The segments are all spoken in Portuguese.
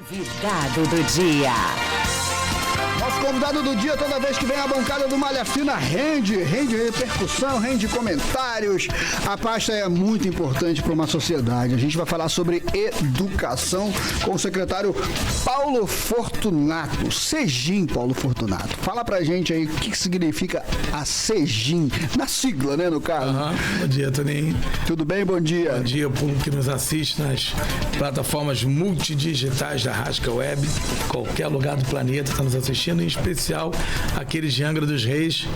Convidado do dia. Nosso convidado do dia, toda vez que vem a bancada do Malha Fina, rende repercussão, rende comentários. A pasta é muito importante para uma sociedade. A gente vai falar sobre educação com o secretário Paulo Fortunato. Cegim, Paulo Fortunato. Fala pra gente aí o que significa a Cegim, na sigla, né, no caso. Bom dia, Toninho. Tudo bem? Bom dia. Bom dia, público que nos assiste nas plataformas multidigitais da Rasca Web. Qualquer lugar do planeta está nos assistindo, em especial aqueles de Angra dos Reis.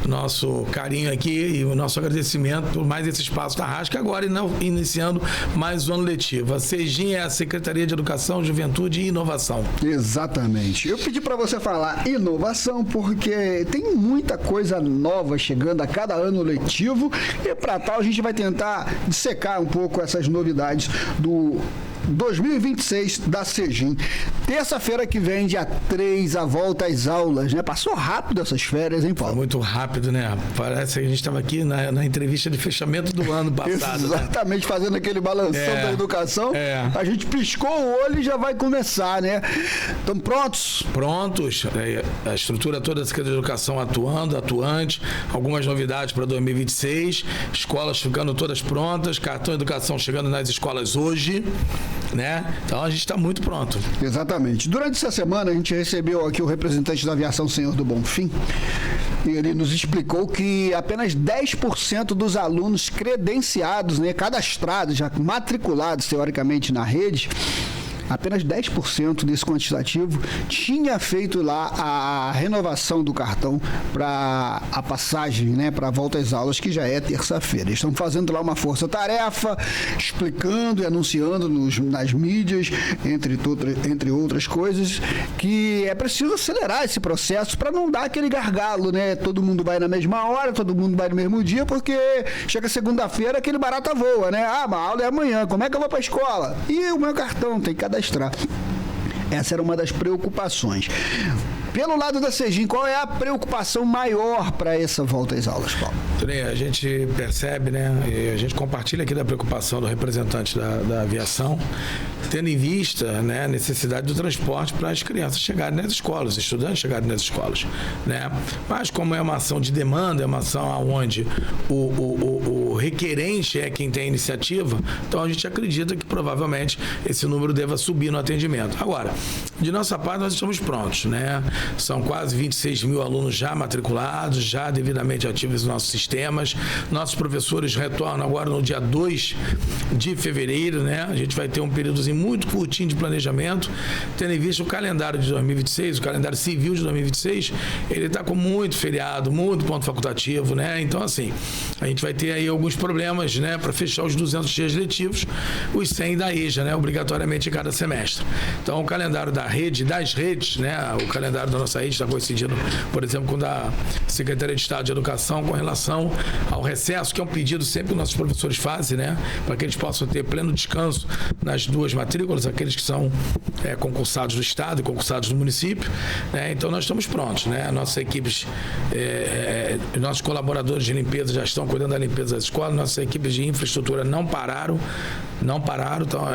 Nosso carinho aqui e o nosso agradecimento por mais esse espaço da Rasca, agora iniciando mais um ano letivo. A Cegim é a Secretaria de Educação, Juventude e Inovação. Exatamente. Eu pedi para você falar inovação porque tem muita coisa nova chegando a cada ano letivo e para tal a gente vai tentar dissecar um pouco essas novidades do 2026 da Cegim. Terça-feira que vem, dia 3, a volta às aulas, né? Passou rápido essas férias, hein, Paulo? Foi muito rápido, né? Parece que a gente estava aqui na entrevista de fechamento do ano passado. Exatamente, né? Fazendo aquele balanção da educação. A gente piscou o olho e já vai começar, né? Estamos prontos? Prontos. A estrutura toda da Secretaria de Educação atuante. Algumas novidades para 2026. Escolas ficando todas prontas. Cartão de educação chegando nas escolas hoje, né? Então a gente está muito pronto. Exatamente. Durante essa semana a gente recebeu aqui o representante da aviação, Senhor do Bonfim, e ele nos explicou que apenas 10% dos alunos credenciados, né, cadastrados, já matriculados teoricamente na rede, apenas 10% desse quantitativo tinha feito lá a renovação do cartão para a passagem, né, para a volta às aulas, que já é terça-feira. Estão fazendo lá uma força-tarefa, explicando e anunciando nas mídias, entre outras coisas, que é preciso acelerar esse processo para não dar aquele gargalo, né? Todo mundo vai na mesma hora, todo mundo vai no mesmo dia, porque chega segunda-feira, aquele barata voa, né? Ah, a aula é amanhã, como é que eu vou para a escola? E o meu cartão tem que cadastrar. Essa era uma das preocupações. Pelo lado da Cegim, qual é a preocupação maior para essa volta às aulas, Paulo? A gente percebe, né, e a gente compartilha aqui da preocupação do representante da aviação, tendo em vista, né, a necessidade do transporte para as crianças chegarem nas escolas, os estudantes chegarem nas escolas, né? Mas como é uma ação de demanda, é uma ação onde o requerente é quem tem a iniciativa, então a gente acredita que provavelmente esse número deva subir no atendimento. Agora, de nossa parte, nós estamos prontos, né? São quase 26 mil alunos já matriculados, já devidamente ativos nos nossos sistemas. Nossos professores retornam agora no dia 2 de fevereiro, né? A gente vai ter um períodozinho muito curtinho de planejamento, tendo em vista o calendário de 2026, o calendário civil de 2026, ele está com muito feriado, muito ponto facultativo, né? Então, assim, a gente vai ter aí alguns problemas, né, para fechar os 200 dias letivos, os 100 da EJA, né, obrigatoriamente em cada semestre. Então, o calendário das redes, né, o calendário da nossa rede está coincidindo, por exemplo, com o da Secretaria de Estado de Educação com relação ao recesso, que é um pedido sempre que nossos professores fazem, né, para que eles possam ter pleno descanso nas duas matrículas, aqueles que são concursados do Estado e concursados do município, né? Então nós estamos prontos, né? Nossas equipes, nossos colaboradores de limpeza já estão cuidando da limpeza das escolas, nossas equipes de infraestrutura não pararam,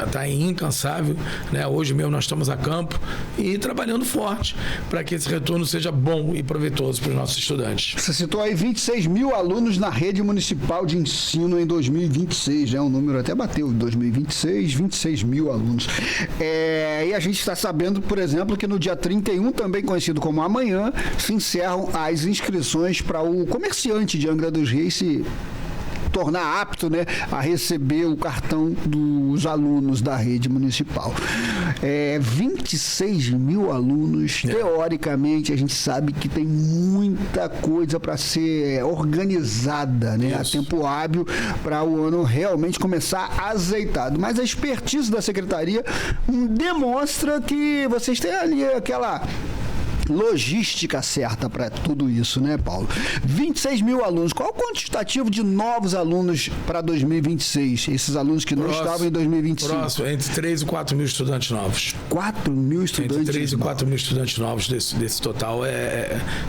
está incansável, né? Hoje mesmo nós estamos a campo e trabalhando forte para que esse retorno seja bom e proveitoso para os nossos estudantes. Você citou aí 26 mil alunos na rede municipal de ensino em 2026, né? O número até bateu em 2026, 26 mil alunos. E a gente está sabendo, por exemplo, que no dia 31, também conhecido como amanhã, se encerram as inscrições para o comerciante de Angra dos Reis se tornar apto, né, a receber o cartão dos alunos da rede municipal. 26 mil alunos, teoricamente, a gente sabe que tem muita coisa para ser organizada, né, a tempo hábil para o ano realmente começar azeitado. Mas a expertise da secretaria demonstra que vocês têm ali logística certa para tudo isso, né, Paulo? 26 mil alunos. Qual é o quantitativo de novos alunos para 2026? Esses alunos que não estavam em 2025. Próximo, entre 3 e 4 mil estudantes novos. 4 mil estudantes? Entre 3 e 4 mil estudantes novos desse total.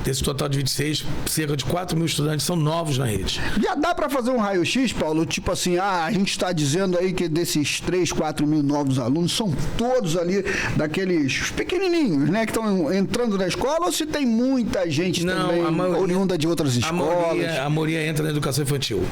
Desse total de 26, cerca de 4 mil estudantes são novos na rede. Já dá para fazer um raio-x, Paulo? Tipo assim, a gente está dizendo aí que desses 3, 4 mil novos alunos são todos ali daqueles pequenininhos, né? Que estão entrando na escola, ou se tem muita gente também oriunda de outras escolas? A maioria entra na educação infantil.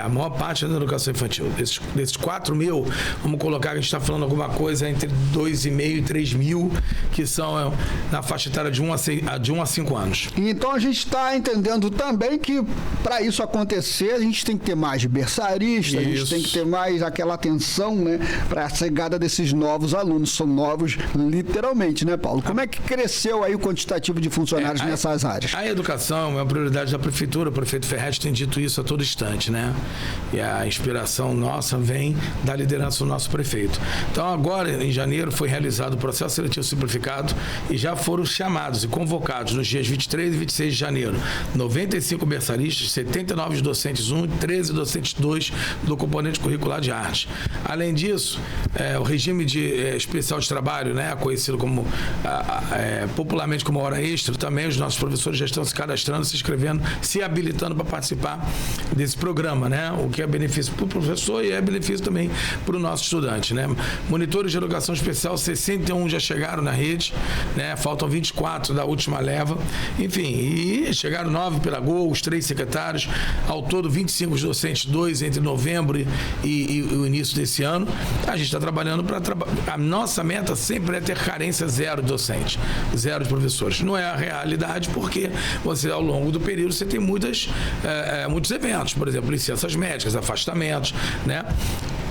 A maior parte é na educação infantil. Desses 4 mil, vamos colocar que a gente está falando alguma coisa entre 2,5 e 3 mil, que são na faixa etária de 1 a 5 anos. Então a gente está entendendo também que para isso acontecer, a gente tem que ter mais berçaristas, a gente tem que ter mais aquela atenção, né? Para a chegada desses novos alunos. São novos literalmente, né, Paulo? Como é que cresceu aí o quantitativo de funcionários nessas áreas? A educação é uma prioridade da prefeitura. O prefeito Ferretti tem dito isso a todo instante, né? E a inspiração nossa vem da liderança do nosso prefeito. Então, agora, em janeiro, foi realizado o processo seletivo simplificado e já foram chamados e convocados nos dias 23 e 26 de janeiro 95 berçaristas, 79 docentes 1 e 13 docentes 2 do componente curricular de arte. Além disso, o regime especial de trabalho, né, conhecido como popularmente como hora extra, também os nossos professores já estão se cadastrando, se inscrevendo, se habilitando para participar desse programa, né? O que é benefício para o professor e é benefício também para o nosso estudante, né? Monitores de educação especial, 61 já chegaram na rede, né? Faltam 24 da última leva, enfim, e chegaram 9 pedagogos, 3 secretários, ao todo 25 docentes, 2 entre novembro e o início desse ano. A gente está trabalhando para a nossa meta sempre é ter carência zero de docente, zero de professores. Não é a realidade porque você, ao longo do período, você tem muitos eventos, por exemplo, licenças médicas, afastamentos, né?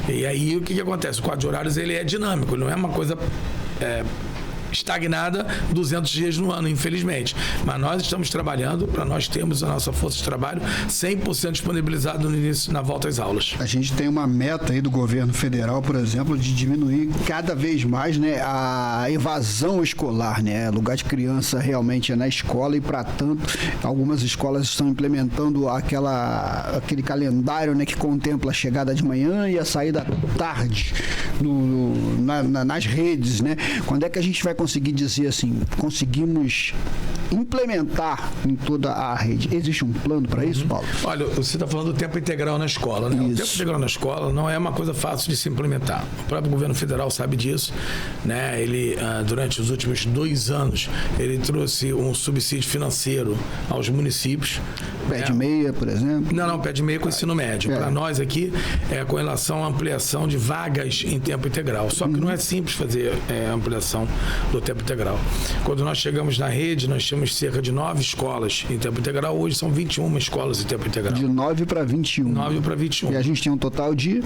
E aí o que acontece? O quadro de horários ele é dinâmico, ele não é uma coisa estagnada 200 dias no ano, infelizmente. Mas nós estamos trabalhando para nós termos a nossa força de trabalho 100% disponibilizado no início, na volta às aulas. A gente tem uma meta aí do governo federal, por exemplo, de diminuir cada vez mais, né, a evasão escolar, né? Lugar de criança realmente é na escola e, para tanto, algumas escolas estão implementando aquele calendário, né, que contempla a chegada de manhã e a saída tarde nas redes, né? Quando é que a gente vai conseguir dizer assim, conseguimos implementar em toda a rede? Existe um plano para isso, Paulo? Olha, você está falando do tempo integral na escola, né? Isso. O tempo integral na escola não é uma coisa fácil de se implementar. O próprio governo federal sabe disso, né? Ele, durante os últimos 2 anos, ele trouxe um subsídio financeiro aos municípios. Pé de meia, por exemplo? Não, pé de meia com ensino médio. Para nós aqui, é com relação à ampliação de vagas em tempo integral. Só que não é simples fazer ampliação do tempo integral. Quando nós chegamos na rede, nós tínhamos cerca de 9 escolas em tempo integral. Hoje são 21 escolas em tempo integral. De 9 para 21. 9 para 21. E a gente tem um total de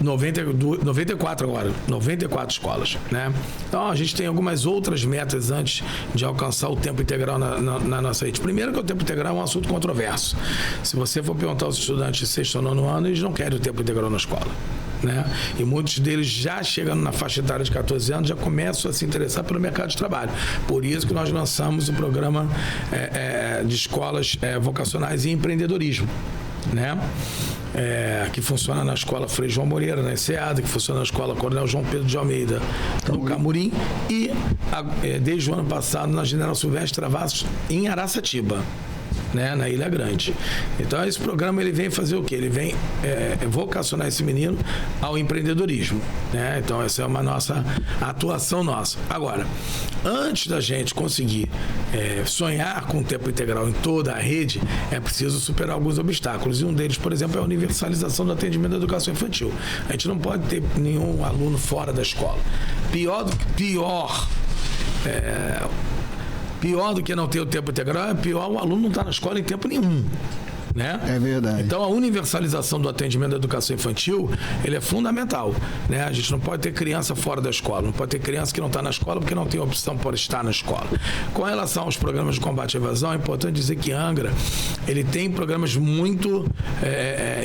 94 agora. 94 escolas, né? Então, a gente tem algumas outras metas antes de alcançar o tempo integral na nossa rede. Primeiro que o tempo integral é um assunto controverso. Se você for perguntar aos estudantes de 6º ou 9º ano, eles não querem o tempo integral na escola, né? E muitos deles, já chegando na faixa etária de 14 anos, já começam a se interessar pelo mercado de trabalho. Por isso que nós lançamos o programa de escolas vocacionais e empreendedorismo, né? Que funciona na Escola Frei João Moreira, na ESEAD, que funciona na Escola Coronel João Pedro de Almeida, no Camurim, e desde o ano passado na General Silvestre Travassos, em Araçatiba, né, na Ilha Grande. Então, esse programa ele vem fazer o quê? Ele vem vocacionar esse menino ao empreendedorismo, né? Então, essa é uma atuação nossa. Agora, antes da gente conseguir sonhar com o tempo integral em toda a rede, é preciso superar alguns obstáculos. E um deles, por exemplo, é a universalização do atendimento da educação infantil. A gente não pode ter nenhum aluno fora da escola. Pior do que não ter o tempo integral, é pior o aluno não estar na escola em tempo nenhum. né? É verdade. Então, a universalização do atendimento da educação infantil, ele é fundamental, né? A gente não pode ter criança fora da escola, não pode ter criança que não está na escola porque não tem opção por estar na escola. Com relação aos programas de combate à evasão, é importante dizer que Angra, ele tem programas muito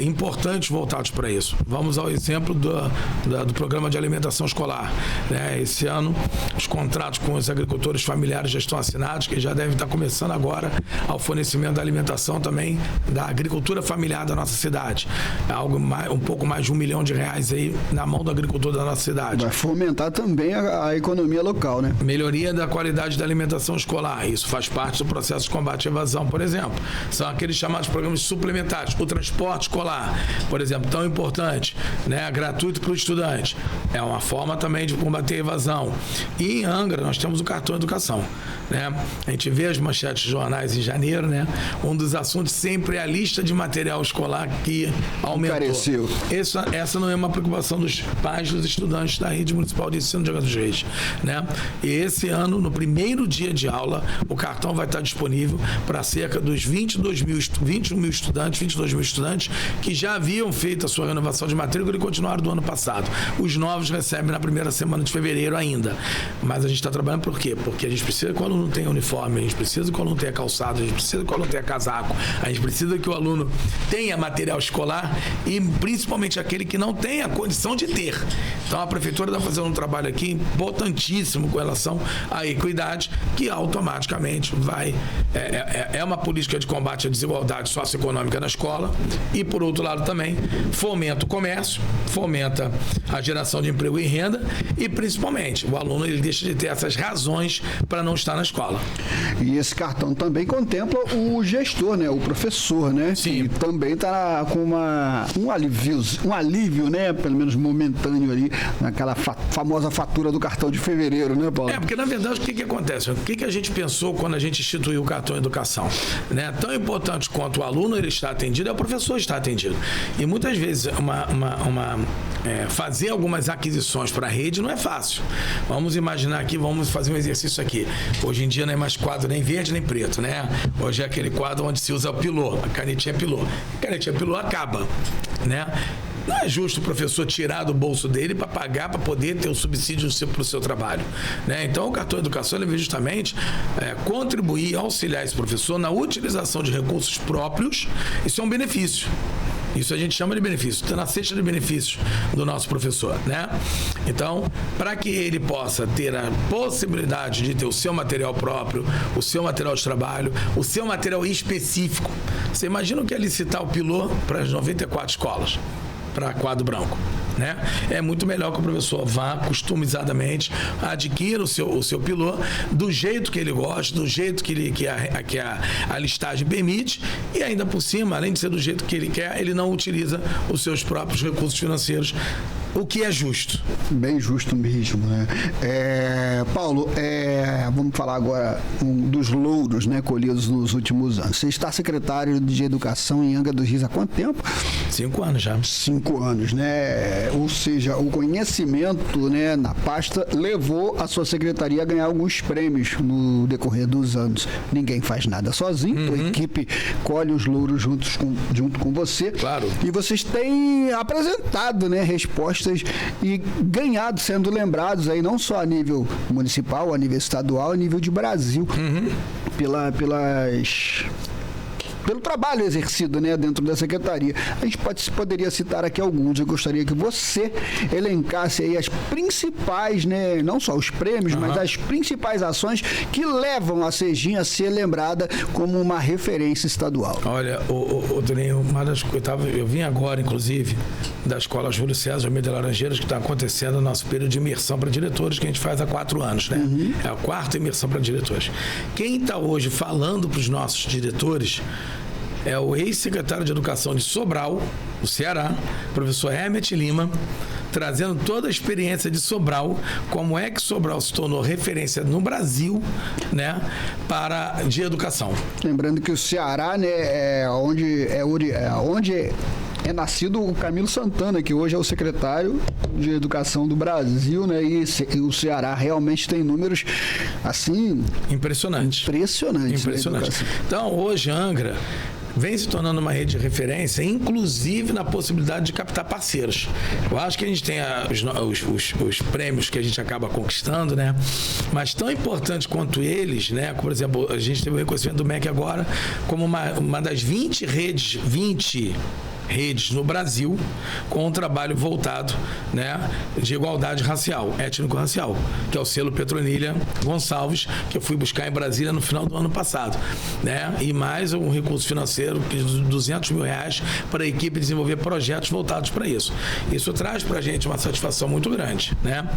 importantes voltados para isso. Vamos ao exemplo do programa de alimentação escolar, né? Esse ano, os contratos com os agricultores familiares já estão assinados, que já devem estar começando agora ao fornecimento da alimentação também da agricultura familiar da nossa cidade. É algo um pouco mais de R$1 milhão aí na mão do agricultor da nossa cidade. Vai fomentar também a economia local, né? Melhoria da qualidade da alimentação escolar. Isso faz parte do processo de combate à evasão, por exemplo. São aqueles chamados programas suplementares. O transporte escolar, por exemplo, tão importante, né? Gratuito para o estudante. É uma forma também de combater a evasão. E em Angra, nós temos o cartão educação, né? A gente vê as manchetes de jornais em janeiro, né? Um dos assuntos sempre é a lista de material escolar que aumentou. Encareceu. Essa não é uma preocupação dos pais dos estudantes da Rede Municipal de Ensino de Angra dos Reis, né? E esse ano, no primeiro dia de aula, o cartão vai estar disponível para cerca dos 22 mil estudantes que já haviam feito a sua renovação de matrícula e continuaram do ano passado. Os novos recebem na primeira semana de fevereiro ainda. Mas a gente está trabalhando por quê? Porque a gente precisa que o aluno tenha uniforme, a gente precisa que o aluno tenha calçado, a gente precisa que o aluno tenha casaco, a gente precisa que o aluno tenha material escolar e principalmente aquele que não tem a condição de ter. Então a prefeitura está fazendo um trabalho aqui importantíssimo com relação à equidade, que automaticamente vai... É uma política de combate à desigualdade socioeconômica na escola e, por outro lado, também fomenta o comércio, fomenta a geração de emprego e renda e, principalmente, o aluno ele deixa de ter essas razões para não estar na escola. E esse cartão também contempla o gestor, né? O professor, né? Sim. Que também está com um alívio, né? Pelo menos momentâneo ali, naquela famosa fatura do cartão de fevereiro, né, Paulo? Porque na verdade o que acontece? O que a gente pensou quando a gente instituiu o cartão educação? Né? Tão importante quanto o aluno ele está atendido, é o professor estar atendido. E muitas vezes fazer algumas aquisições para a rede não é fácil. Vamos imaginar aqui, vamos fazer um exercício aqui. Hoje em dia não é mais quadro nem verde nem preto, né? Hoje é aquele quadro onde se usa o pilô, a canetinha pilô. A canetinha pilô acaba, né? Não é justo o professor tirar do bolso dele para pagar, para poder ter o subsídio para o seu trabalho, né? Então, o cartão educação ele vem justamente contribuir, auxiliar esse professor na utilização de recursos próprios. Isso é um benefício. Isso a gente chama de benefício, está na cesta de benefícios do nosso professor, né? Então, para que ele possa ter a possibilidade de ter o seu material próprio, o seu material de trabalho, o seu material específico. Você imagina o que é licitar o pilô para as 94 escolas, para quadro branco, né? É muito melhor que o professor vá customizadamente, adquira o seu pilô do jeito que ele gosta, do jeito que a listagem permite e ainda por cima, além de ser do jeito que ele quer, ele não utiliza os seus próprios recursos financeiros, o que é justo. Bem justo mesmo, né? Paulo, vamos falar agora dos louros, né, colhidos nos últimos anos. Você está secretário de Educação em Angra dos Reis há quanto tempo? 5 anos já. 5 anos, né? Ou seja, o conhecimento, né, na pasta levou a sua secretaria a ganhar alguns prêmios no decorrer dos anos. Ninguém faz nada sozinho, a equipe colhe os louros junto com você. Claro. E vocês têm apresentado, né, respostas e ganhado, sendo lembrados aí não só a nível municipal, a nível estadual, a nível de Brasil, pelo trabalho exercido, né, dentro da secretaria. A gente poderia citar aqui alguns. Eu gostaria que você elencasse aí as principais, né, não só os prêmios, mas as principais ações que levam a Serginha a ser lembrada como uma referência estadual. Olha, Toninho, eu vim agora, inclusive, da Escola Júlio César Almeida Laranjeiras, que está acontecendo o nosso período de imersão para diretores, que a gente faz há 4 anos, né? É a 4ª imersão para diretores. Quem está hoje falando para os nossos diretores é o ex-secretário de Educação de Sobral, o Ceará, professor Hermet Lima, trazendo toda a experiência de Sobral, como é que Sobral se tornou referência no Brasil, né, de educação. Lembrando que o Ceará, né, é onde é nascido o Camilo Santana, que hoje é o secretário de Educação do Brasil, né? E o Ceará realmente tem números assim... Impressionante. Impressionante. Então, hoje, Angra vem se tornando uma rede de referência, inclusive na possibilidade de captar parceiros. Eu acho que a gente tem os prêmios que a gente acaba conquistando, né? Mas tão importante quanto eles, né? Por exemplo, a gente teve o reconhecimento do MEC agora como uma das 20 redes no Brasil com um trabalho voltado, né, de igualdade racial, étnico-racial, que é o selo Petronilha Gonçalves, que eu fui buscar em Brasília no final do ano passado, né, e mais um recurso financeiro de R$200 mil para a equipe desenvolver projetos voltados para isso. Isso traz para a gente uma satisfação muito grande, né?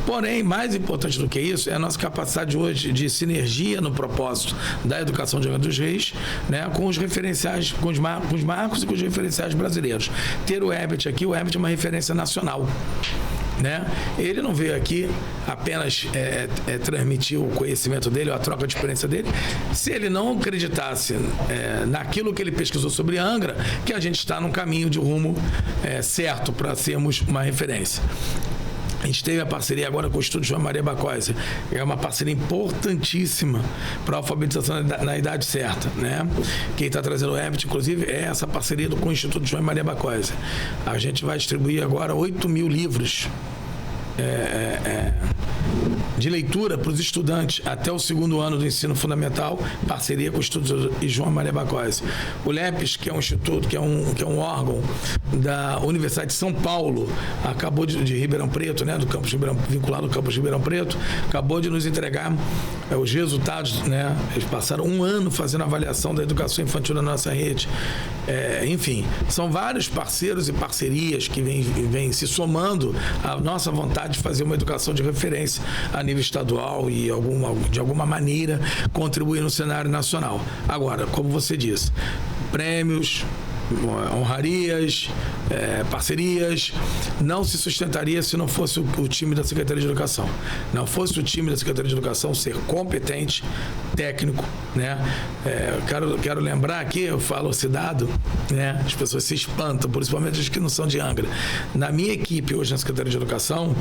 Porém, mais importante do que isso é a nossa capacidade hoje de sinergia no propósito da educação de Angra dos Reis, né, com os referenciais, com os marcos e com os referenciais brasileiros. Ter o Herbert aqui, o Herbert é uma referência nacional, né? Ele não veio aqui apenas transmitir o conhecimento dele, ou a troca de experiência dele, se ele não acreditasse naquilo que ele pesquisou sobre Angra, que a gente está num caminho de rumo certo para sermos uma referência. A gente teve a parceria agora com o Instituto João Maria Bacoise, que é uma parceria importantíssima para a alfabetização na idade certa, né? Quem está trazendo o Herbert, inclusive, é essa parceria com o Instituto João Maria Bacoise. A gente vai distribuir agora 8 mil livros de leitura para os estudantes até o 2º ano do ensino fundamental, parceria com o Instituto João Maria Bacoise. O LEPES, que é um instituto, que é um órgão da Universidade de São Paulo, acabou de Ribeirão Preto, né, do campus vinculado ao campus de Ribeirão Preto, acabou de nos entregar os resultados, né? Eles passaram 1 ano fazendo avaliação da educação infantil na nossa rede. Enfim, são vários parceiros e parcerias que vêm se somando à nossa vontade de fazer uma educação de referência a nível estadual e de alguma maneira contribuir no cenário nacional. Agora, como você disse, prêmios, honrarias, parcerias, não se sustentaria se não fosse o time da Secretaria de Educação. Não fosse o time da Secretaria de Educação ser competente, técnico, né? Quero lembrar aqui, eu falo esse dado, né? As pessoas se espantam, principalmente as que não são de Angra. Na minha equipe hoje na Secretaria de Educação,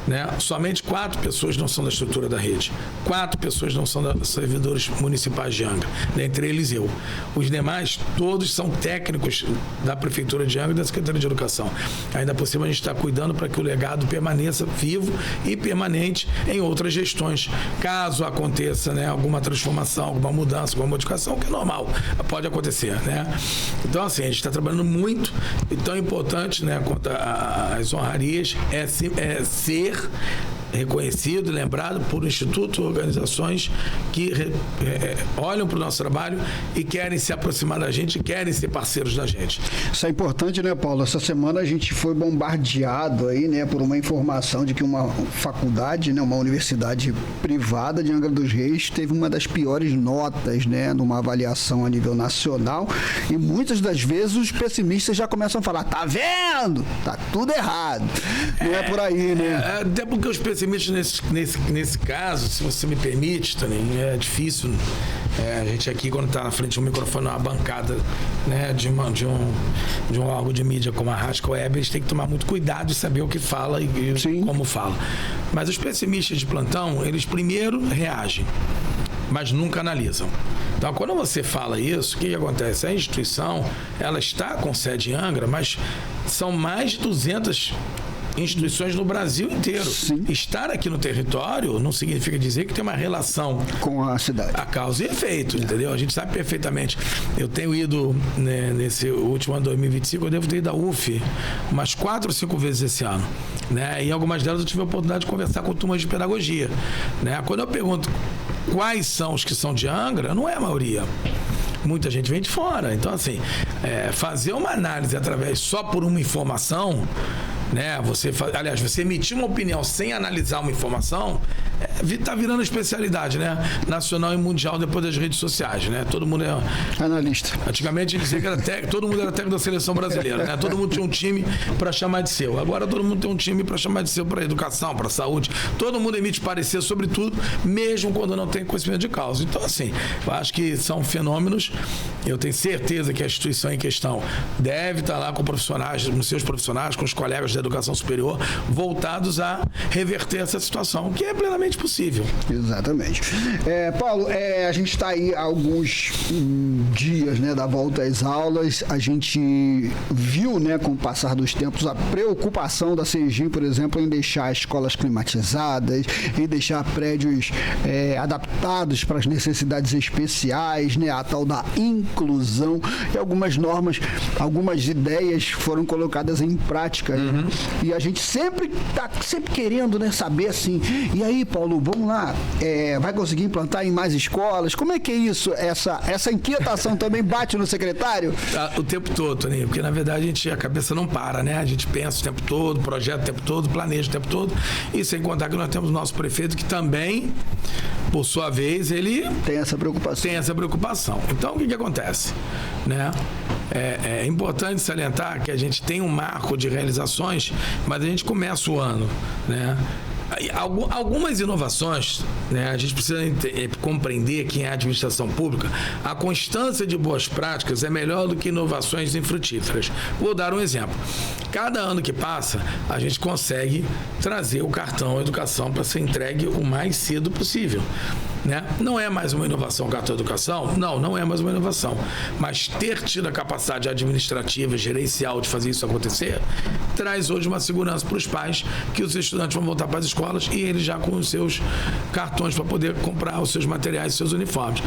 né, somente 4 pessoas não são da estrutura da rede. 4 pessoas não são servidores municipais de Angra, dentre eles eu. Os demais, todos são técnicos da Prefeitura de Angra e da Secretaria de Educação. Ainda por cima, a gente está cuidando para que o legado permaneça vivo e permanente em outras gestões. Caso aconteça, né, alguma transformação, alguma mudança, alguma modificação, que é normal, pode acontecer, né? Então, assim, a gente está trabalhando muito, e tão importante, né, quanto às honrarias, é ser reconhecido, lembrado por institutos, organizações que olham para o nosso trabalho e querem se aproximar da gente, querem ser parceiros da gente. Isso é importante, né, Paulo? Essa semana a gente foi bombardeado aí, né, por uma informação de que uma faculdade, né, uma universidade privada de Angra dos Reis teve uma das piores notas, né, numa avaliação a nível nacional, e muitas das vezes os pessimistas já começam a falar, tá vendo? Tá tudo errado. Não é por aí, né? Até porque os pessimistas nesse caso, se você me permite, também é difícil. A gente aqui, quando está na frente de um microfone, uma bancada, né, de um órgão de mídia como a Rádio Web, eles têm que tomar muito cuidado de saber o que fala e como fala. Mas os pessimistas de plantão, eles primeiro reagem, mas nunca analisam. Então, quando você fala isso, o que acontece? A instituição, ela está com sede em Angra, mas são mais de 200 instituições no Brasil inteiro. Sim. Estar aqui no território não significa dizer que tem uma relação com a cidade. A causa e efeito, entendeu? A gente sabe perfeitamente. Eu tenho ido, né, nesse último ano 2025, eu devo ter ido à UF umas 4 ou 5 vezes esse ano, né? E algumas delas eu tive a oportunidade de conversar com turmas de pedagogia, né? Quando eu pergunto quais são os que são de Angra, não é a maioria. Muita gente vem de fora. Então, assim, fazer uma análise através só por uma informação, né? Você emitir uma opinião sem analisar uma informação, tá virando especialidade, né? Nacional e mundial depois das redes sociais, né? Todo mundo é analista. Antigamente dizia que todo mundo era técnico da seleção brasileira, né? Todo mundo tinha um time para chamar de seu. Agora todo mundo tem um time para chamar de seu para educação, para saúde. Todo mundo emite parecer sobre tudo, mesmo quando não tem conhecimento de causa. Então, assim, eu acho que são fenômenos. Eu tenho certeza que a instituição em questão deve estar lá com profissionais, com seus profissionais, com os colegas da educação superior, voltados a reverter essa situação, que é plenamente possível. possível. Exatamente. Paulo, a gente está aí há alguns dias, né, da volta às aulas. A gente viu, né, com o passar dos tempos, a preocupação da CEGIM, por exemplo, em deixar escolas climatizadas, em deixar prédios adaptados para as necessidades especiais, né, a tal da inclusão, e algumas normas, algumas ideias foram colocadas em prática. Né? E a gente sempre está querendo, né, saber assim, e aí, Paulo, vamos lá, vai conseguir implantar em mais escolas? Como é que é isso? Essa inquietação também bate no secretário? O tempo todo, Toninho, porque na verdade a cabeça não para, né? A gente pensa o tempo todo, projeta o tempo todo, planeja o tempo todo, e sem contar que nós temos o nosso prefeito que também, por sua vez, ele tem essa preocupação. Então, o que acontece? Né? É importante salientar que a gente tem um marco de realizações, mas a gente começa o ano, né? Algumas inovações, né, a gente precisa compreender que em administração pública a constância de boas práticas é melhor do que inovações infrutíferas. Vou dar um exemplo. Cada ano que passa, a gente consegue trazer o cartão educação para ser entregue o mais cedo possível. Né? Não é mais uma inovação o cartão educação? Não é mais uma inovação. Mas ter tido a capacidade administrativa, gerencial de fazer isso acontecer, traz hoje uma segurança para os pais que os estudantes vão voltar para as escolas e eles já com os seus cartões para poder comprar os seus materiais, os seus uniformes.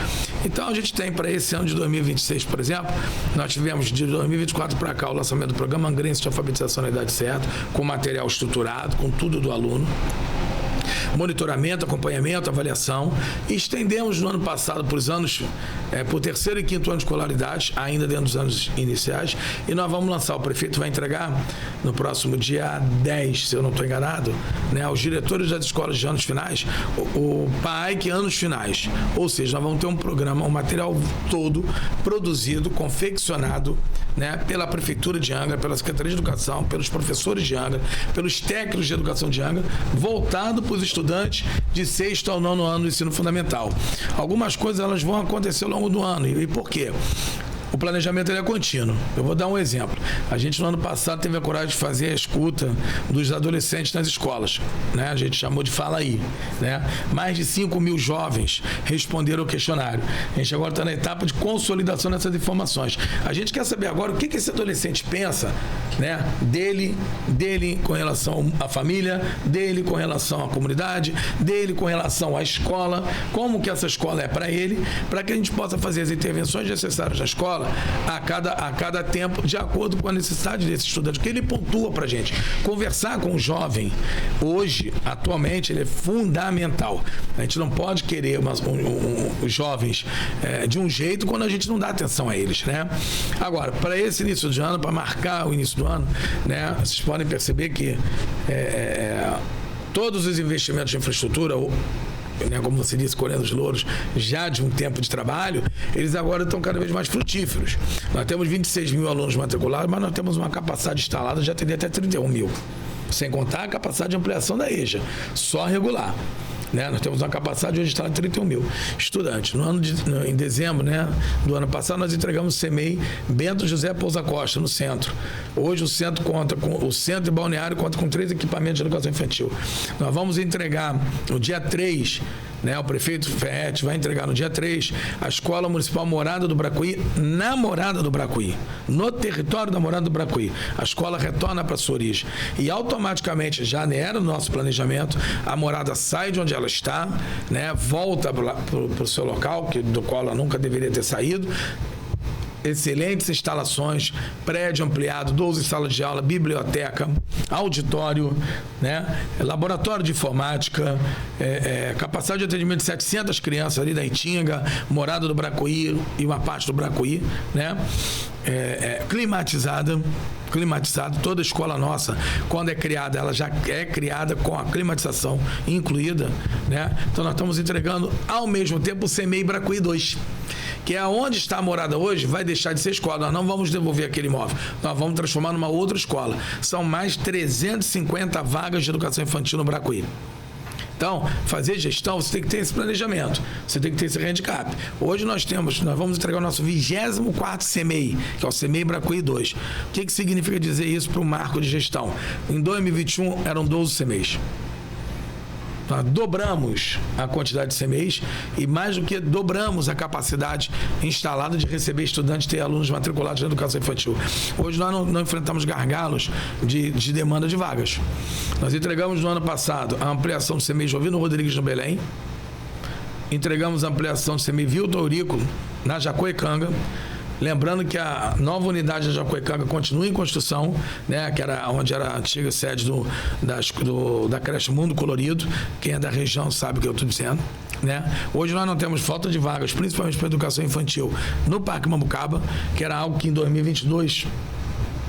Então a gente tem para esse ano de 2026, por exemplo, nós tivemos de 2024 para cá o lançamento do programa Angrense de Alfabetização na Idade Certa, com material estruturado, com tudo do aluno. Monitoramento, acompanhamento, avaliação. E estendemos no ano passado por terceiro e quinto ano de escolaridade, ainda dentro dos anos iniciais, e nós vamos lançar, o prefeito vai entregar no próximo dia 10, se eu não estou enganado, né, aos diretores das escolas de anos finais, o PAEC anos finais. Ou seja, nós vamos ter um programa, um material todo produzido, confeccionado, né, pela Prefeitura de Angra, pela Secretaria de Educação, pelos professores de Angra, pelos técnicos de educação de Angra, voltado para os estudantes de 6º ao 9º ano do ensino fundamental. Algumas coisas elas vão acontecer ao longo do ano. E por quê? O planejamento ele é contínuo. Eu vou dar um exemplo. A gente no ano passado teve a coragem de fazer a escuta dos adolescentes nas escolas, né? A gente chamou de Fala Aí, né? Mais de 5.000 jovens responderam ao questionário. A gente agora está na etapa de consolidação dessas informações. A gente quer saber agora o que esse adolescente pensa, né? Dele com relação à família, dele com relação à comunidade, dele com relação à escola, como que essa escola é para ele, para que a gente possa fazer as intervenções necessárias na escola a cada tempo, de acordo com a necessidade desse estudante, que ele pontua pra gente. Conversar com o jovem, hoje, atualmente, ele é fundamental. A gente não pode querer os jovens de um jeito quando a gente não dá atenção a eles, né? Agora, para esse início de ano, para marcar o início do ano, né, vocês podem perceber que todos os investimentos de infraestrutura, né, como você disse, colhendo os louros já de um tempo de trabalho, eles agora estão cada vez mais frutíferos. Nós temos 26.000 alunos matriculados, mas nós temos uma capacidade instalada de atender até 31.000, sem contar a capacidade de ampliação da EJA, só regular. Né? Nós temos uma capacidade hoje instalada de 31.000 estudantes. Em dezembro, né, do ano passado, nós entregamos o CEMEI Bento José Pousa Costa, no centro. Hoje o centro de balneário conta com 3 equipamentos de educação infantil. Nós vamos entregar no dia 3, né, o prefeito Ferretti vai entregar no dia 3 a Escola Municipal Morada do Bracuí, na Morada do Bracuí, no território da Morada do Bracuí. A escola retorna para sua origem. E automaticamente, já era no nosso planejamento, a morada sai de onde ela está, né, volta para o seu local, do qual ela nunca deveria ter saído. Excelentes instalações, prédio ampliado, 12 salas de aula, biblioteca, auditório, né? Laboratório de informática, capacidade de atendimento de 700 crianças ali da Itinga, Morada do Bracuí e uma parte do Bracuí, né? Climatizada, toda escola nossa, quando é criada, ela já é criada com a climatização incluída, né? Então nós estamos entregando ao mesmo tempo o CEMEI Bracuí 2, que é onde está a morada hoje, vai deixar de ser escola. Nós não vamos devolver aquele imóvel, nós vamos transformar numa outra escola. São mais 350 vagas de educação infantil no Bracuí. Então, fazer gestão, você tem que ter esse planejamento, você tem que ter esse handicap. Hoje nós vamos entregar o nosso 24º CEMEI, que é o CEMEI Bracuí 2. O que significa dizer isso para o marco de gestão? Em 2021 eram 12 CEMEIs. Nós dobramos a quantidade de CMEs e mais do que dobramos a capacidade instalada de receber estudantes e ter alunos matriculados na educação infantil. Hoje nós não enfrentamos gargalos de demanda de vagas. Nós entregamos no ano passado a ampliação do CMEI Jovino Rodrigues no Belém, entregamos a ampliação do CMEI Vildo Eurico na Jacuecanga. Lembrando que a nova unidade da Jacuecanga continua em construção, né, que era onde era a antiga sede da creche Mundo Colorido. Quem é da região sabe o que eu estou dizendo. Né? Hoje nós não temos falta de vagas, principalmente para a educação infantil, no Parque Mambucaba, que era algo que em 2022...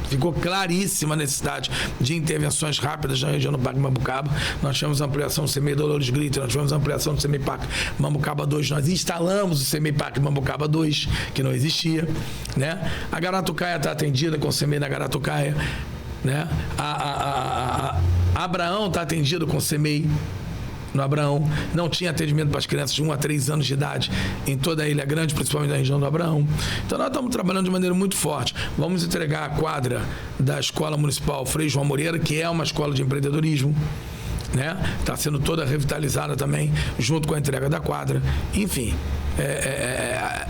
ficou claríssima a necessidade de intervenções rápidas na região do Parque Mambucaba. Nós tivemos ampliação do CMEI Dolores Glitter, nós tivemos ampliação do CMEI Parque Mambucaba 2, nós instalamos o CMEI Parque Mambucaba 2, que não existia. Né? A Garatucaia está atendida com o CMEI da Garatucaia. Né? A Abraão está atendida com o CMEI no Abraão. Não tinha atendimento para as crianças de 1 a 3 anos de idade em toda a Ilha Grande, principalmente na região do Abraão. Então nós estamos trabalhando de maneira muito forte. Vamos entregar a quadra da Escola Municipal Frei João Moreira, que é uma escola de empreendedorismo. Né? Está sendo toda revitalizada também, junto com a entrega da quadra. Enfim,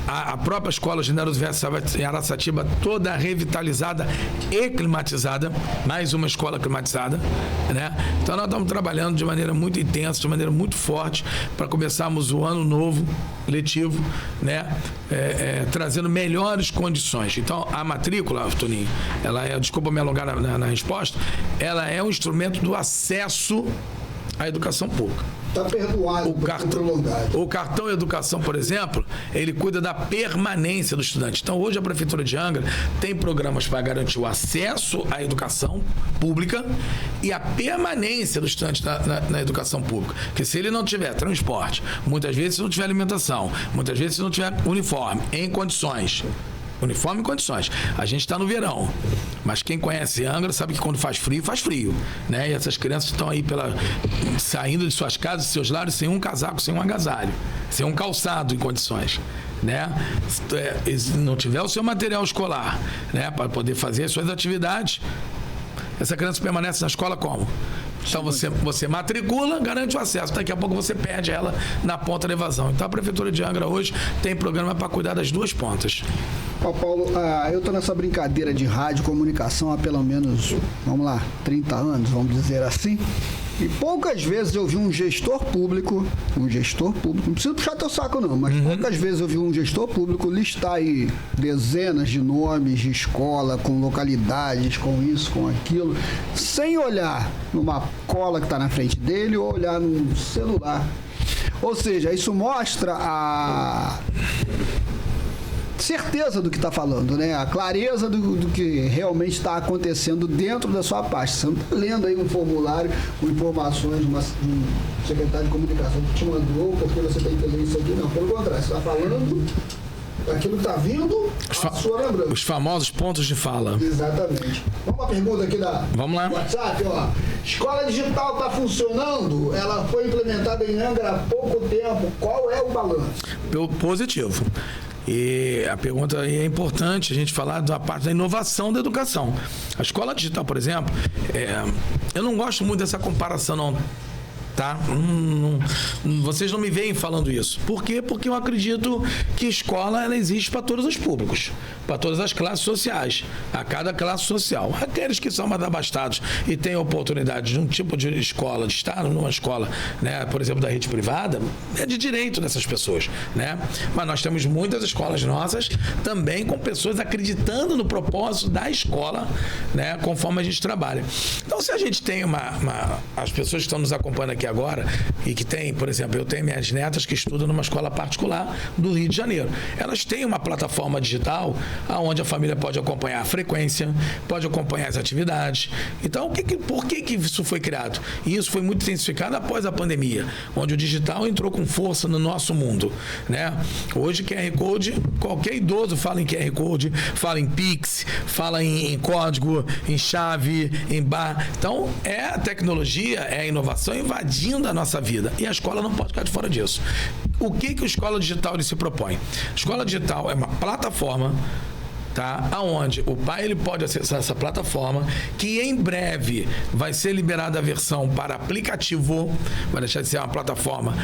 a própria escola Generoso Verso em Araçatiba, toda revitalizada e climatizada, mais uma escola climatizada. Né? Então nós estamos trabalhando de maneira muito intensa, de maneira muito forte, para começarmos o ano novo letivo, né? Trazendo melhores condições. Então a matrícula, Toninho, ela é, desculpa me alongar na resposta, ela é um instrumento do acesso à educação pública. Está perdoado o cartão Educação, por exemplo, ele cuida da permanência do estudante. Então, hoje a Prefeitura de Angra tem programas para garantir o acesso à educação pública e a permanência do estudante na educação pública. Porque se ele não tiver transporte, muitas vezes se não tiver alimentação, muitas vezes se não tiver uniforme, em condições... Uniforme em condições. A gente está no verão, mas quem conhece Angra sabe que quando faz frio, né? E essas crianças estão aí saindo de suas casas, de seus lares, sem um casaco, sem um agasalho, sem um calçado em condições, né? Se não tiver o seu material escolar, né, para poder fazer as suas atividades, essa criança permanece na escola como? Então você matricula, garante o acesso. Daqui a pouco você perde ela na ponta da evasão. Então a Prefeitura de Angra hoje tem programa para cuidar das duas pontas. Paulo, eu estou nessa brincadeira de rádio comunicação há pelo menos, 30 anos, vamos dizer assim. E poucas vezes eu vi um gestor público, não preciso puxar teu saco não, mas poucas vezes eu vi um gestor público listar aí dezenas de nomes de escola, com localidades, com isso, com aquilo, sem olhar numa cola que está na frente dele ou olhar no celular. Ou seja, isso mostra a certeza do que está falando, né? A clareza do que realmente está acontecendo dentro da sua pasta. Você não está lendo aí um formulário com informações de um secretário de comunicação que te mandou porque você tem que ler isso aqui. Não, pelo contrário, você está falando daquilo que está vindo, a sua lembrança. Os famosos pontos de fala. Exatamente. Vamos uma pergunta aqui Vamos lá. WhatsApp, ó. Escola digital está funcionando? Ela foi implementada em Angra há pouco tempo. Qual é o balanço? Positivo. E a pergunta aí é importante a gente falar da parte da inovação da educação. A escola digital, por exemplo, eu não gosto muito dessa comparação, não. Tá? Vocês não me veem falando isso. Por quê? Porque eu acredito que escola ela existe para todos os públicos, para todas as classes sociais, a cada classe social. Aqueles que são mais abastados e têm oportunidade de um tipo de escola, de estar numa escola, né, por exemplo, da rede privada, é de direito dessas pessoas, né? Mas nós temos muitas escolas nossas também com pessoas acreditando no propósito da escola, né, conforme a gente trabalha. Então, se a gente tem as pessoas que estão nos acompanhando aqui agora e que tem, por exemplo, eu tenho minhas netas que estudam numa escola particular do Rio de Janeiro. Elas têm uma plataforma digital onde a família pode acompanhar a frequência, pode acompanhar as atividades. Então, por que isso foi criado? E isso foi muito intensificado após a pandemia, onde o digital entrou com força no nosso mundo, né? Hoje, QR Code, qualquer idoso fala em QR Code, fala em Pix, fala em código, em chave, em bar. Então, a tecnologia, a inovação invadindo a nossa vida. E a escola não pode ficar de fora disso. O que o Escola Digital ele se propõe? A Escola Digital é uma plataforma tá? Aonde o pai ele pode acessar essa plataforma, que em breve vai ser liberada a versão para aplicativo, vai deixar de ser uma plataforma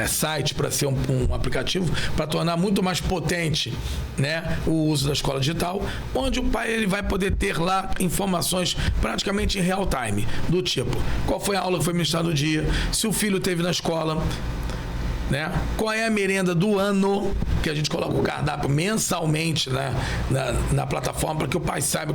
site para ser um aplicativo, para tornar muito mais potente, né, o uso da escola digital, onde o pai ele vai poder ter lá informações praticamente em real time, do tipo, qual foi a aula que foi ministrada no dia, se o filho teve na escola, né? Qual é a merenda do ano, que a gente coloca o cardápio mensalmente na plataforma, para que o pai saiba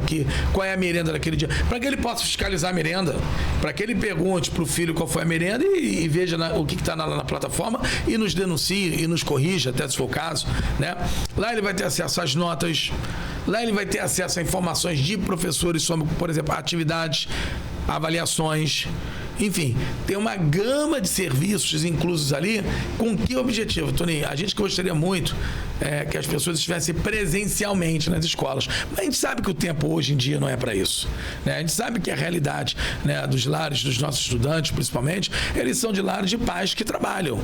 qual é a merenda daquele dia, para que ele possa fiscalizar a merenda, para que ele pergunte para o filho qual foi a merenda e veja o que está na plataforma e nos denuncie e nos corrija, até se for o caso, né? Lá ele vai ter acesso às notas, lá ele vai ter acesso a informações de professores sobre, por exemplo, atividades, avaliações, enfim, tem uma gama de serviços inclusos ali. Com que objetivo, Toninho? A gente gostaria muito que as pessoas estivessem presencialmente nas escolas, mas a gente sabe que o tempo hoje em dia não é para isso, né? A gente sabe que a realidade, né, dos lares dos nossos estudantes, principalmente, eles são de lares de pais que trabalham,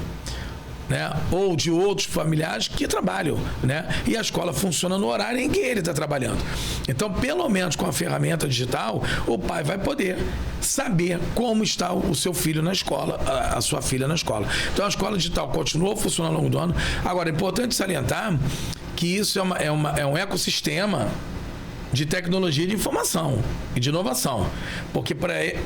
né? Ou de outros familiares que trabalham, né? E a escola funciona no horário em que ele está trabalhando. Então, pelo menos com a ferramenta digital, o pai vai poder saber como está o seu filho na escola, a sua filha na escola. Então, a escola digital continuou funcionando ao longo do ano. Agora, é importante salientar que isso é um ecossistema de tecnologia de informação e de inovação. Porque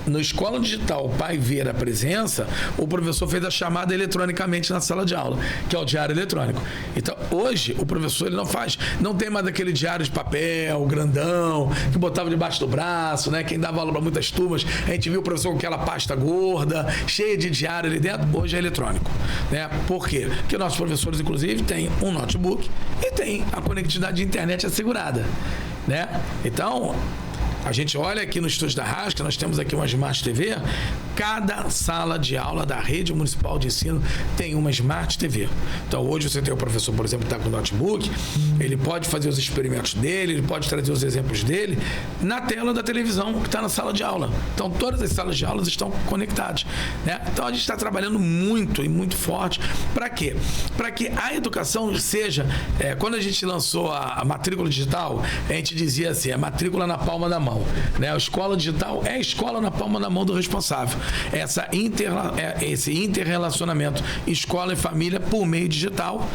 na escola digital o pai ver a presença, o professor fez a chamada eletronicamente na sala de aula, que é o diário eletrônico. Então, hoje, o professor ele não tem mais aquele diário de papel, grandão, que botava debaixo do braço, né? Quem dava aula para muitas turmas, a gente viu o professor com aquela pasta gorda, cheia de diário ali dentro, hoje é eletrônico, né? Por quê? Porque nossos professores, inclusive, têm um notebook e tem a conectividade de internet assegurada, né? Então, a gente olha aqui no estúdio da Rasca, nós temos aqui uma Smart TV. Cada sala de aula da rede municipal de ensino tem uma Smart TV. Então, hoje você tem o professor, por exemplo, que está com o notebook, ele pode fazer os experimentos dele, ele pode trazer os exemplos dele na tela da televisão que está na sala de aula. Então, todas as salas de aulas estão conectadas, né? Então, a gente está trabalhando muito e muito forte. Para quê? Para que a educação seja... quando a gente lançou a matrícula digital, a gente dizia assim, a matrícula na palma da mão, né? A escola digital é a escola na palma da mão do responsável. Esse interrelacionamento escola e família por meio digital,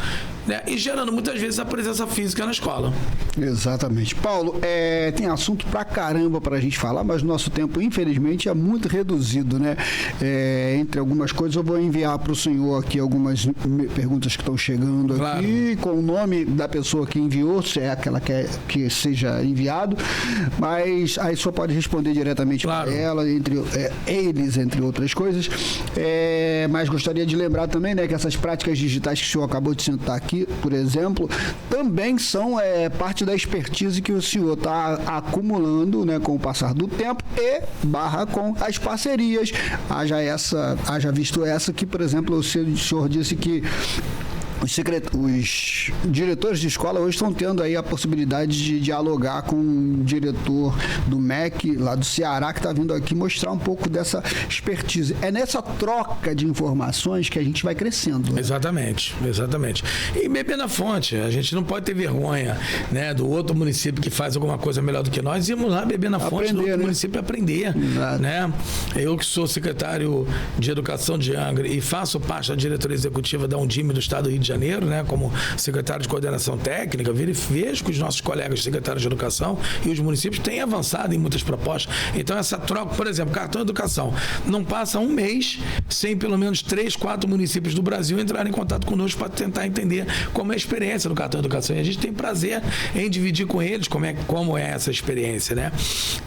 né? E gerando muitas vezes a presença física na escola. Exatamente. Paulo, tem assunto pra caramba pra gente falar, mas nosso tempo, infelizmente, é muito reduzido, né? Entre algumas coisas, eu vou enviar pro senhor aqui algumas perguntas que estão chegando aqui, claro, com o nome da pessoa que enviou, se é aquela que quer que seja enviado, mas aí só pode responder diretamente, claro, para ela, eles, entre outras coisas. Mas gostaria de lembrar também, né, que essas práticas digitais que o senhor acabou de citar aqui, por exemplo, também são parte da expertise que o senhor está acumulando, né, com o passar do tempo e com as parcerias. Haja visto essa que, por exemplo, o senhor disse que os diretores de escola hoje estão tendo aí a possibilidade de dialogar com o diretor do MEC, lá do Ceará, que está vindo aqui mostrar um pouco dessa expertise. É nessa troca de informações que a gente vai crescendo, né? Exatamente. E beber na fonte. A gente não pode ter vergonha, né, do outro município que faz alguma coisa melhor do que nós, e irmos lá beber na fonte do outro, né, município e aprender. Né? Eu que sou secretário de Educação de Angra e faço parte da diretoria executiva da Undime do Estado do Rio de Janeiro, né, como secretário de coordenação técnica, vejo que os nossos colegas secretários de educação e os municípios têm avançado em muitas propostas. Então, essa troca, por exemplo, cartão de educação, não passa um mês sem pelo menos 3, 4 municípios do Brasil entrarem em contato conosco para tentar entender como é a experiência do cartão de educação. E a gente tem prazer em dividir com eles como é essa experiência, né?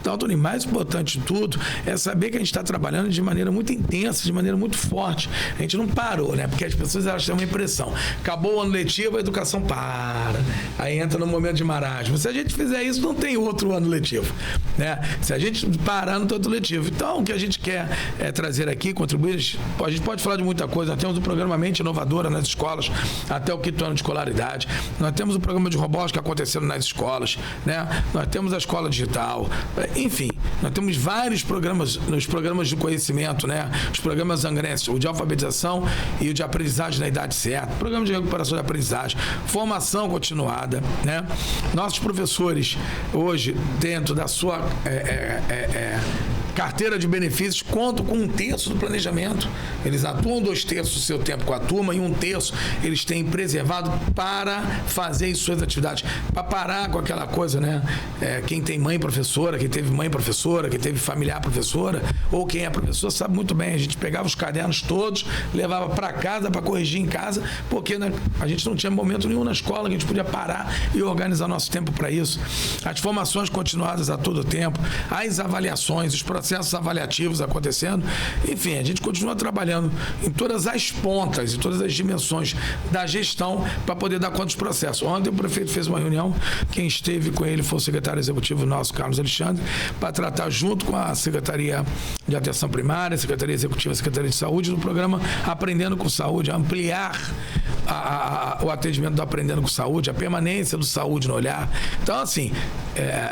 Então, Tony, mais importante de tudo é saber que a gente está trabalhando de maneira muito intensa, de maneira muito forte. A gente não parou, né? Porque as pessoas elas têm uma impressão. Acabou o ano letivo, a educação para. Aí entra no momento de marasmo. Se a gente fizer isso, não tem outro ano letivo, né? Se a gente parar, não tem outro letivo. Então, o que a gente quer trazer aqui, contribuir, a gente pode falar de muita coisa. Nós temos um programa Mente Inovadora nas escolas, até o 5º ano de escolaridade. Nós temos o programa de robótica acontecendo nas escolas, né? Nós temos a escola digital. Enfim, nós temos vários programas, nos programas de conhecimento, né? Os programas angrenses, o de alfabetização e o de aprendizagem na idade certa. Programa plano de recuperação de aprendizagem, formação continuada, né? Nossos professores, hoje, dentro da sua carteira de benefícios, contam com 1/3 do planejamento. Eles atuam 2/3 do seu tempo com a turma e 1/3 eles têm preservado para fazer as suas atividades, para parar com aquela coisa, né? Quem tem mãe professora, quem teve mãe professora, quem teve familiar professora, ou quem é professor, sabe muito bem, a gente pegava os cadernos todos, levava para casa para corrigir em casa, porque, né, a gente não tinha momento nenhum na escola que a gente podia parar e organizar nosso tempo para isso. As formações continuadas a todo tempo, as avaliações, os processos avaliativos acontecendo, enfim, a gente continua trabalhando em todas as pontas, em todas as dimensões da gestão para poder dar conta dos processos. Ontem o prefeito fez uma reunião, quem esteve com ele foi o secretário executivo nosso, Carlos Alexandre, para tratar junto com a Secretaria de Atenção Primária, Secretaria Executiva, Secretaria de Saúde, do programa Aprendendo com Saúde, ampliar o atendimento do Aprendendo com Saúde, a permanência do saúde no olhar. Então, assim,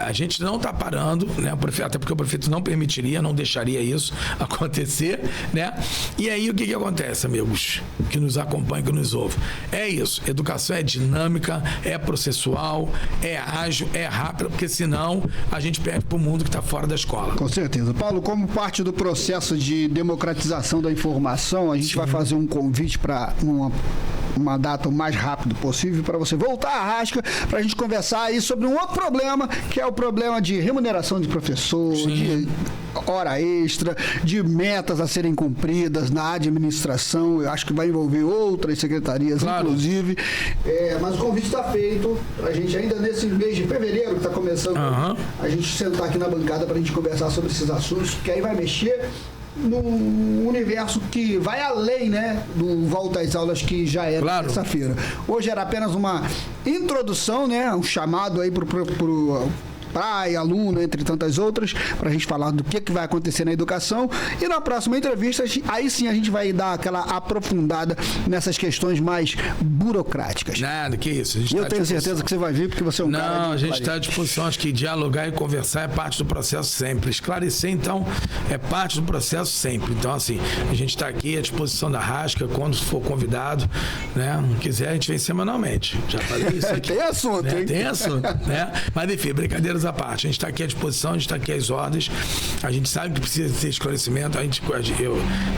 a gente não está parando, né? Até porque o prefeito não permitiria, não deixaria isso acontecer, né? E aí o que acontece, amigos que nos acompanham, que nos ouvem? É isso, educação é dinâmica, é processual, é ágil, é rápida, porque senão a gente perde para o mundo que está fora da escola. Com certeza. Paulo, como parte do processo de democratização da informação, a gente vai fazer um convite para uma data o mais rápido possível para você voltar à Rasca, para a gente conversar aí sobre um outro problema, que é o problema de remuneração de professor, de hora extra, de metas a serem cumpridas na administração. Eu acho que vai envolver outras secretarias, claro, inclusive. Mas o convite está feito para a gente ainda nesse mês de fevereiro, que está começando, a gente sentar aqui na bancada para a gente conversar sobre esses assuntos, que aí vai mexer num universo que vai além, né, do volta às aulas que já é terça-feira. Hoje era apenas uma introdução, né, um chamado aí pro pai, aluno, entre tantas outras, para a gente falar do que vai acontecer na educação. E na próxima entrevista, aí sim a gente vai dar aquela aprofundada nessas questões mais burocráticas. Nada, que isso. Eu tenho certeza que você vai vir, porque você é um cara... Não, a gente está à disposição. Acho que dialogar e conversar é parte do processo sempre. Esclarecer, então, é parte do processo sempre. Então, assim, a gente está aqui à disposição da Rasca, quando for convidado, né? Não quiser, a gente vem semanalmente. Já falei isso aqui. Tem assunto, né? hein? Tem assunto, né? Mas, enfim, brincadeiras à parte. A gente está aqui à disposição, a gente está aqui às ordens. A gente sabe que precisa ter esclarecimento.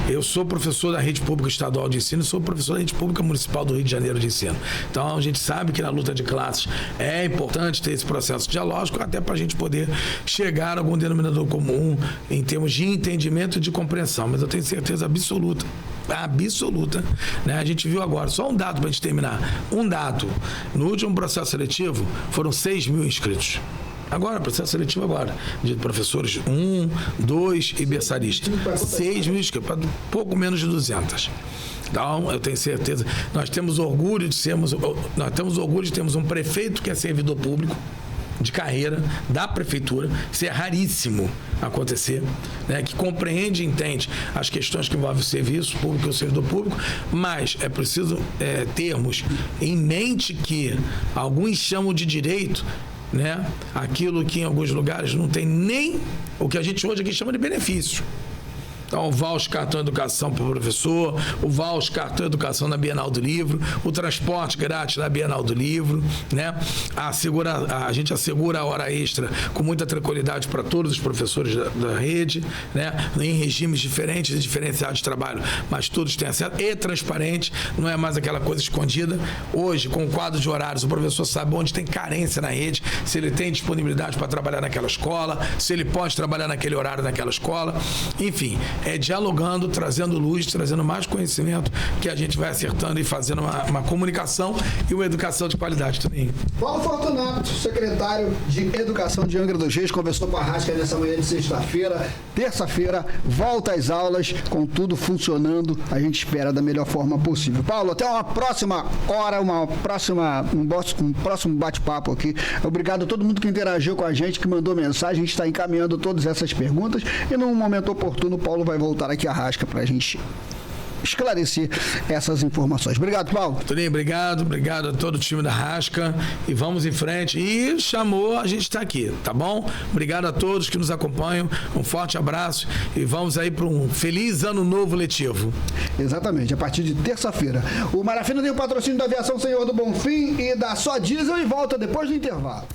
Eu sou professor da Rede Pública Estadual de Ensino, sou professor da Rede Pública Municipal do Rio de Janeiro de Ensino. Então, a gente sabe que na luta de classes é importante ter esse processo dialógico, até para a gente poder chegar a algum denominador comum em termos de entendimento e de compreensão. Mas eu tenho certeza absoluta, né? A gente viu agora, só um dado para a gente terminar. Um dado. No último processo seletivo, foram 6 mil inscritos. Agora, processo seletivo agora, de professores 1, 2 e berçaristas. 6 mil inscritos, pouco menos de 200. Então, eu tenho certeza, nós temos orgulho de termos um prefeito que é servidor público, de carreira da prefeitura, isso é raríssimo acontecer, né? Que compreende e entende as questões que envolvem o serviço público e o servidor público, mas é preciso termos em mente que alguns chamam de direito, né? Aquilo que em alguns lugares não tem nem o que a gente hoje aqui chama de benefício. Então, o voucher cartão educação para o professor, o voucher cartão educação na Bienal do Livro, o transporte grátis na Bienal do Livro, né? A gente assegura a hora extra com muita tranquilidade para todos os professores da rede, né? Em regimes diferentes e diferenciados de trabalho, mas todos têm acesso, e transparente, não é mais aquela coisa escondida. Hoje, com o quadro de horários, o professor sabe onde tem carência na rede, se ele tem disponibilidade para trabalhar naquela escola, se ele pode trabalhar naquele horário naquela escola, enfim, dialogando, trazendo luz, trazendo mais conhecimento, que a gente vai acertando e fazendo uma comunicação e uma educação de qualidade também. Paulo Fortunato, secretário de Educação de Angra dos Reis, conversou com a Rasca nessa manhã de sexta-feira. Terça-feira, volta às aulas, com tudo funcionando, a gente espera da melhor forma possível. Paulo, até uma próxima hora, um próximo bate-papo aqui. Obrigado a todo mundo que interagiu com a gente, que mandou mensagem, a gente está encaminhando todas essas perguntas e num momento oportuno, Paulo vai voltar aqui à Rasca para a gente esclarecer essas informações. Obrigado, Paulo. Toninho, obrigado a todo o time da Rasca e vamos em frente. E chamou, a gente está aqui, tá bom? Obrigado a todos que nos acompanham, um forte abraço e vamos aí para um feliz ano novo letivo. Exatamente, a partir de terça-feira. O Marafina tem o patrocínio da Aviação Senhor do Bonfim e da Só Diesel e volta depois do intervalo.